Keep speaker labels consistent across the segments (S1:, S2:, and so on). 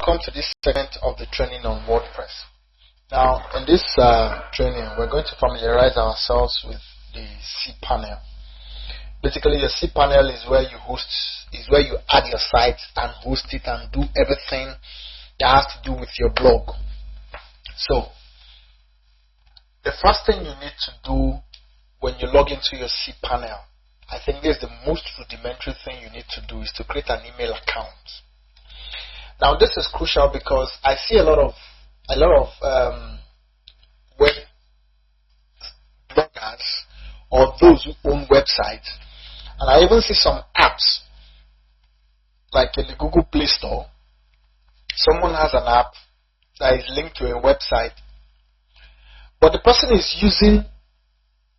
S1: Welcome to this segment of the training on WordPress. Now, in this training, we're going to familiarize ourselves with the cPanel. Basically, your cPanel is where you add your site and host it and do everything that has to do with your blog. So, the first thing you need to do when you log into your cPanel, I think this is the most rudimentary thing you need to do, is to create an email account. Now, this is crucial because I see a lot of web bloggers or those who own websites, and I even see some apps like in the Google Play Store. Someone has an app that is linked to a website, but the person is using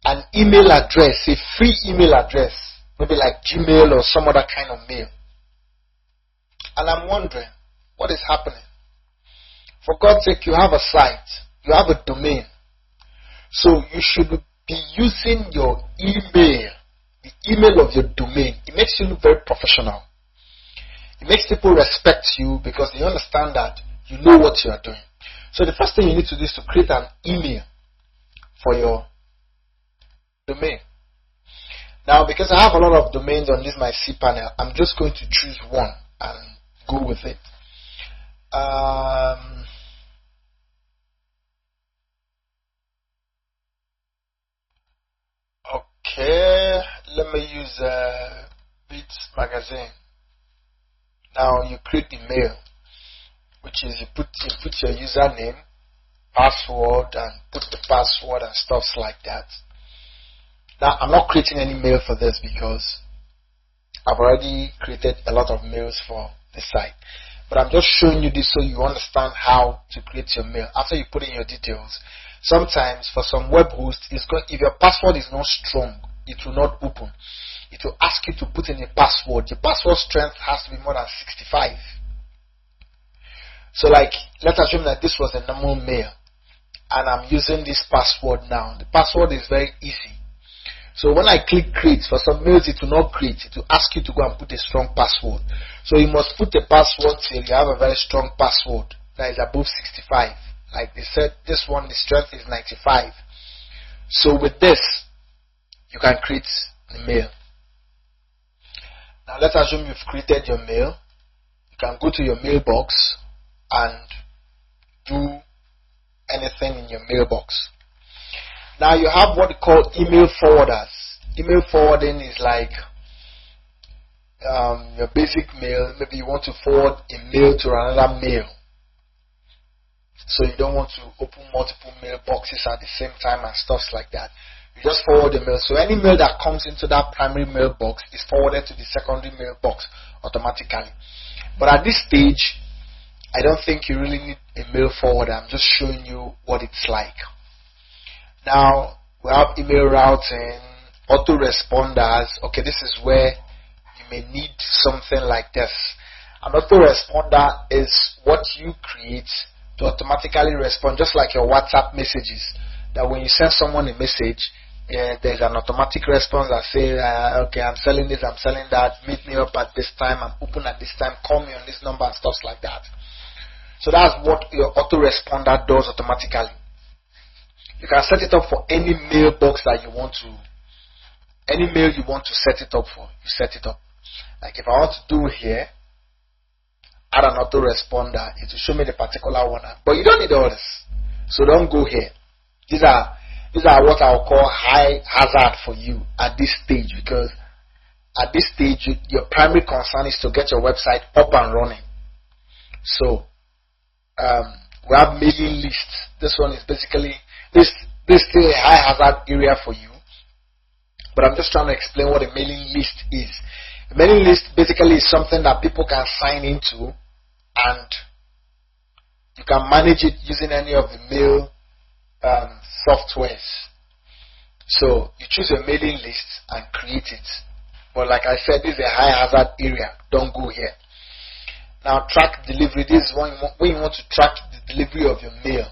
S1: an email address, a free email address, maybe like Gmail or some other kind of mail. And I'm wondering, what is happening? For God's sake, you have a site, you have a domain. So you should be using your email, the email of your domain. It makes you look very professional. It makes people respect you because they understand that you know what you are doing. So the first thing you need to do is to create an email for your domain. Now, because I have a lot of domains on this my cPanel, I'm just going to choose one and go with it. Okay, let me use Bits Magazine. Now you create the mail, which is you put your username, password, and put the password and stuff like that. Now, I'm not creating any mail for this because I've already created a lot of mails for the site. But I'm just showing you this so you understand how to create your mail. After you put in your details, sometimes for some web hosts, if your password is not strong, it will not open. It will ask you to put in a password. Your password strength has to be more than 65. So let's assume that this was a normal mail and I'm using this password now. The password is very easy. So when I click create, for some mails it will not create. It will ask you to go and put a strong password. So you must put a password till you have a very strong password that is above 65. Like they said, this one, the strength is 95. So with this, you can create the mail. Now let's assume you've created your mail. You can go to your mailbox and do anything in your mailbox. Now you have what we call email forwarders. Email forwarding is like your basic mail. Maybe you want to forward a mail to another mail. So you don't want to open multiple mailboxes at the same time and stuff like that. You just forward the mail. So any mail that comes into that primary mailbox is forwarded to the secondary mailbox automatically. But at this stage, I don't think you really need a mail forwarder. I'm just showing you what it's like. Now, we have email routing, autoresponders. Okay, this is where you may need something like this. An autoresponder is what you create to automatically respond, just like your WhatsApp messages. That when you send someone a message, there's an automatic response that says, okay, I'm selling this, I'm selling that, meet me up at this time, I'm open at this time, call me on this number and stuff like that. So that's what your autoresponder does automatically. You can set it up for any mailbox that you want to, any mail you want to set it up for, you set it up. Like if I want to do here, add an autoresponder, it will show me the particular one. But you don't need all this, so don't go here. These are what I'll call high hazard for you at this stage, because at this stage your primary concern is to get your website up and running. So we have mailing lists. This one is basically this is still a high hazard area for you, but I'm just trying to explain what a mailing list is. A mailing list basically is something that people can sign into, and you can manage it using any of the mail softwares. So you choose a mailing list and create it. But like I said, this is a high hazard area. Don't go here. Now, track delivery. This is when you want to track the delivery of your mail.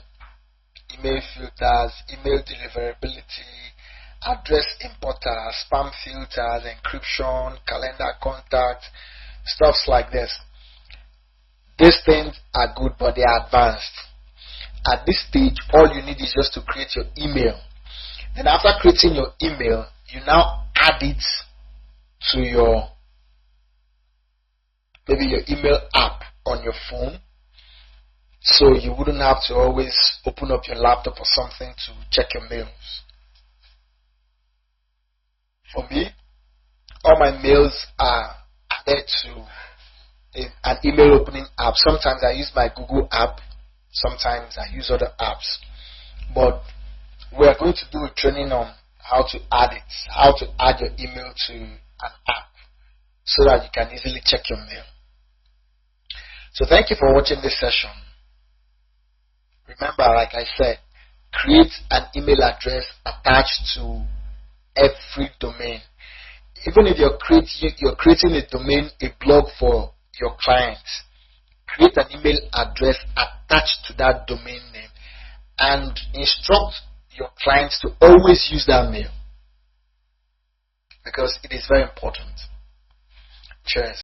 S1: Email filters, email deliverability, address importers, spam filters, encryption, calendar contact, stuffs like this. These things are good, but they are advanced. At this stage, all you need is just to create your email. Then after creating your email, you now add it to your, maybe your email app on your phone. So you wouldn't have to always open up your laptop or something to check your mails. For me, all my mails are added to an email opening app. Sometimes I use my Google app, sometimes I use other apps. But we are going to do a training on how to add it, how to add your email to an app so that you can easily check your mail. So thank you for watching this session. Remember, like I said, create an email address attached to every domain. Even if you're creating a domain, a blog for your clients, create an email address attached to that domain name and instruct your clients to always use that mail because it is very important. Cheers.